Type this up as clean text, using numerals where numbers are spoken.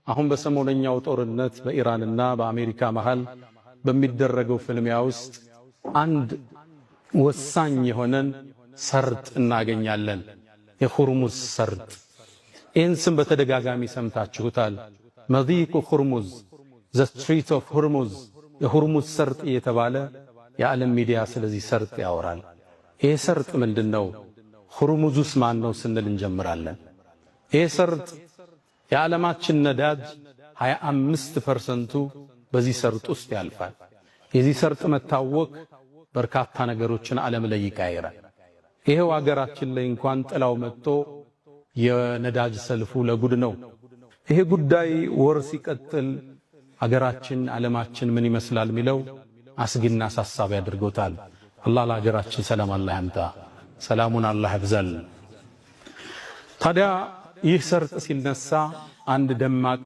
አሁን በሰሞነኛው ጦርነት በኢራንና በአሜሪካ መሃል በሚደረገው ፍልሚያ ውስጥ አንድ ወሳኝ የሆነን ሰርጥ እናገኛለን። የሁርሙዝ ሰርጥ። ይህን ስም በተደጋጋሚ ሰምታችሁታል። መዲቁ ሁርሙዝ፣ ዘ ስትሪት ኦፍ ሁርሙዝ፣ የሁርሙዝ ሰርጥ እየተባለ የዓለም ሚዲያ ስለዚህ ሰርጥ ያወራል። ይህ ሰርጥ ምንድነው? ሁርሙዙስ ማን ነው ስንል እንጀምራለን። ይህ ሰርጥ የዓለማችን ነዳጅ 25% በዚህ ሰርጥ ውስጥ ያልፋል። የዚህ ሰርጥ መታወቅ በርካታ ነገሮችን ዓለም ላይ ይቀይራል። ይሄው አገራችን ላይ እንኳን ጥላው መጥቶ የነዳጅ ሰልፉ ለጉድ ነው። ይሄ ጉዳይ ወር ሲቀጥል አገራችን ዓለማችን ምን ይመስላል ሚለው አስጊና አሳሳቢ ያድርጎታል። አላህ ለሀገራችን ሰላም አላህ ያምጣ፣ ሰላሙን አላህ ያብዛል። ታዲያ ይህ ሰርጥ ሲነሳ አንድ ደማቅ